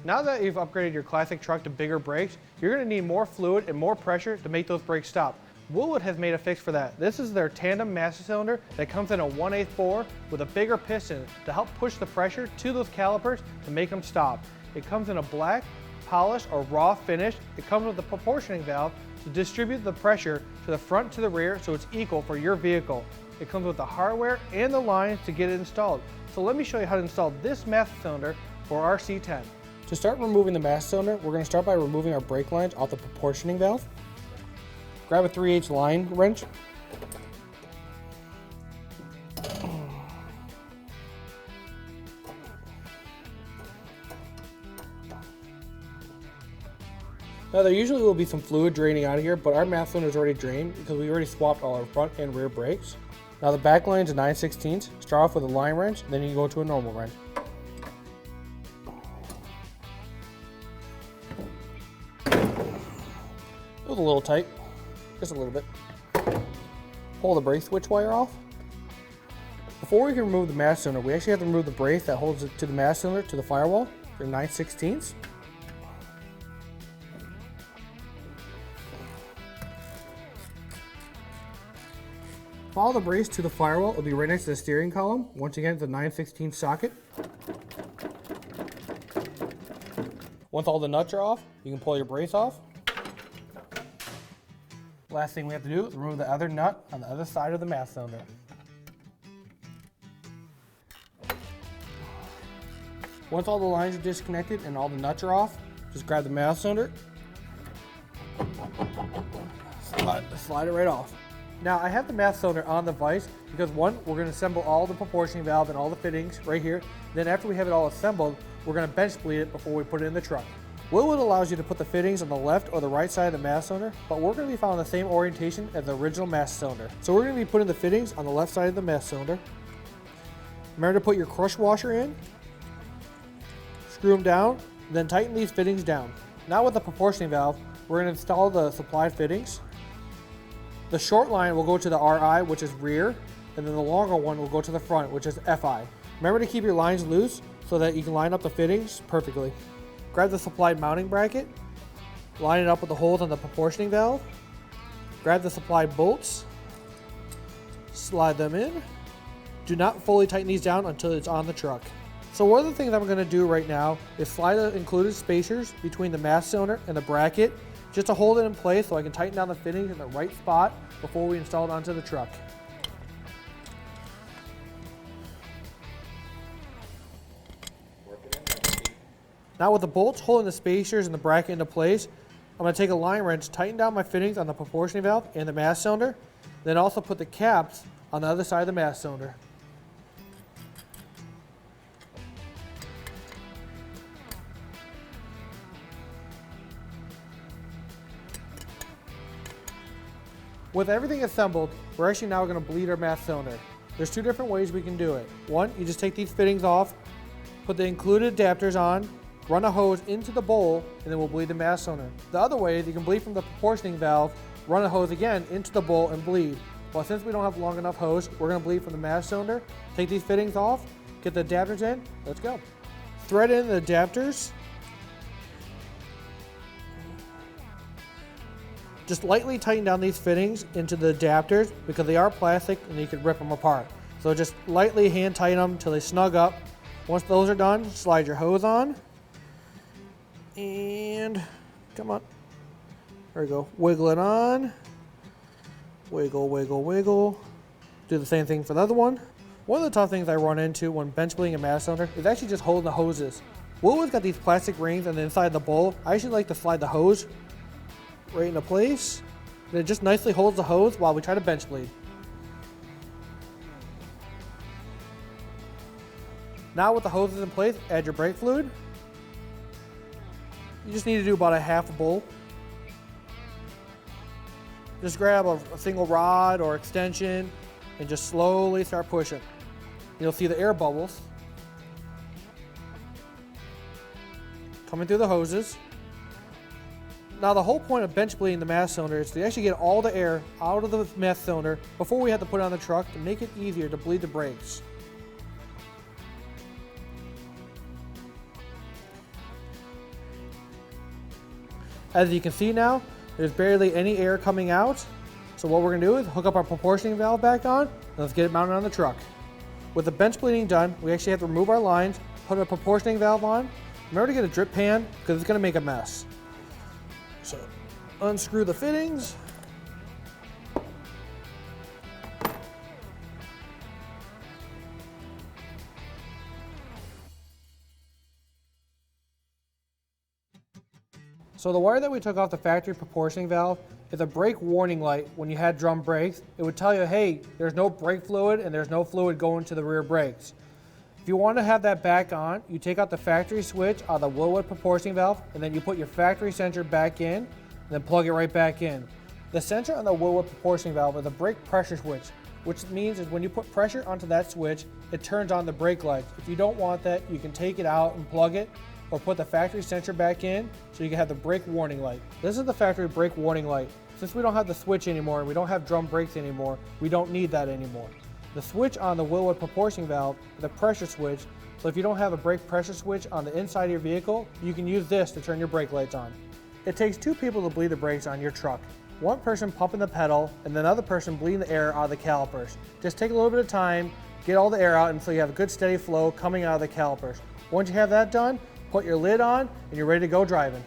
Now that you've upgraded your classic truck to bigger brakes, you're going to need more fluid and more pressure to make those brakes stop. Wilwood has made a fix for that. This is their Tandem master cylinder that comes in a 1/8 bore with a bigger piston to help push the pressure to those calipers to make them stop. It comes in a black, polished, or raw finish. It comes with a proportioning valve to distribute the pressure to the front to the rear so it's equal for your vehicle. It comes with the hardware and the lines to get it installed. So let me show you how to install this master cylinder for our C10. To start removing the master cylinder, we're going to start by removing our brake lines off the proportioning valve. Grab a 3/8 line wrench. Now there usually will be some fluid draining out of here, but our master cylinder is already drained because we already swapped all our front and rear brakes. Now the back line is a 9/16. Start off with a line wrench, then you can go to a normal wrench. It was a little tight, just a little bit. Pull the brake switch wire off. Before we can remove the master cylinder, we actually have to remove the brace that holds it to the master cylinder to the firewall for 9/16. Follow the brace to the firewall. It'll be right next to the steering column. Once again, it's a 9/16 socket. Once all the nuts are off, you can pull your brace off. Last thing we have to do is remove the other nut on the other side of the master cylinder. Once all the lines are disconnected and all the nuts are off, just grab the master cylinder, slide it right off. Now I have the master cylinder on the vise because one, we're going to assemble all the proportioning valve and all the fittings right here. Then after we have it all assembled, we're going to bench bleed it before we put it in the truck. Wilwood allows you to put the fittings on the left or the right side of the master cylinder, but we're going to be following the same orientation as the original master cylinder. So we're going to be putting the fittings on the left side of the master cylinder. Remember to put your crush washer in, screw them down, then tighten these fittings down. Now with the proportioning valve, we're going to install the supplied fittings. The short line will go to the RI, which is rear, and then the longer one will go to the front, which is FI. Remember to keep your lines loose so that you can line up the fittings perfectly. Grab the supplied mounting bracket, line it up with the holes on the proportioning valve, grab the supplied bolts, slide them in. Do not fully tighten these down until it's on the truck. So one of the things I'm going to do right now is slide the included spacers between the master cylinder and the bracket just to hold it in place so I can tighten down the fittings in the right spot before we install it onto the truck. Now with the bolts holding the spacers and the bracket into place, I'm going to take a line wrench, tighten down my fittings on the proportioning valve and the master cylinder, then also put the caps on the other side of the master cylinder. With everything assembled, we're actually now going to bleed our master cylinder. There's two different ways we can do it. One, you just take these fittings off, put the included adapters on, run a hose into the bowl, and then we'll bleed the master cylinder. The other way is you can bleed from the proportioning valve, run a hose again into the bowl and bleed. Well, since we don't have long enough hose, we're going to bleed from the master cylinder. Take these fittings off, get the adapters in, let's go. Thread in the adapters. Just lightly tighten down these fittings into the adapters because they are plastic and you can rip them apart. So just lightly hand tighten them until they snug up. Once those are done, slide your hose on. And come on. There we go. Wiggle it on. Wiggle, wiggle, wiggle. Do the same thing for the other one. One of the tough things I run into when bench bleeding a master cylinder is actually just holding the hoses. Wilwood's got these plastic rings on the inside of the bowl. I actually like to slide the hose right into place. And it just nicely holds the hose while we try to bench bleed. Now with the hoses in place, add your brake fluid. You just need to do about a half a bowl. Just grab a single rod or extension and just slowly start pushing. You'll see the air bubbles coming through the hoses. Now the whole point of bench bleeding the master cylinder is to actually get all the air out of the master cylinder before we have to put it on the truck to make it easier to bleed the brakes. As you can see now, there's barely any air coming out. So what we're gonna do is hook up our proportioning valve back on, and let's get it mounted on the truck. With the bench bleeding done, we actually have to remove our lines, put a proportioning valve on. Remember to get a drip pan because it's gonna make a mess. So unscrew the fittings. So the wire that we took off the factory proportioning valve is a brake warning light. When you had drum brakes, it would tell you, hey, there's no brake fluid and there's no fluid going to the rear brakes. If you want to have that back on, you take out the factory switch on the Wilwood proportioning valve, and then you put your factory sensor back in, and then plug it right back in. The sensor on the Wilwood proportioning valve is a brake pressure switch, which means is when you put pressure onto that switch, it turns on the brake lights. If you don't want that, you can take it out and plug it, or put the factory sensor back in so you can have the brake warning light. This is the factory brake warning light. Since we don't have the switch anymore and we don't have drum brakes anymore, we don't need that anymore. The switch on the Wilwood proportioning valve is a pressure switch, so if you don't have a brake pressure switch on the inside of your vehicle, you can use this to turn your brake lights on. It takes two people to bleed the brakes on your truck. One person pumping the pedal and another person bleeding the air out of the calipers. Just take a little bit of time, get all the air out until you have a good steady flow coming out of the calipers. Once you have that done, put your lid on and you're ready to go driving.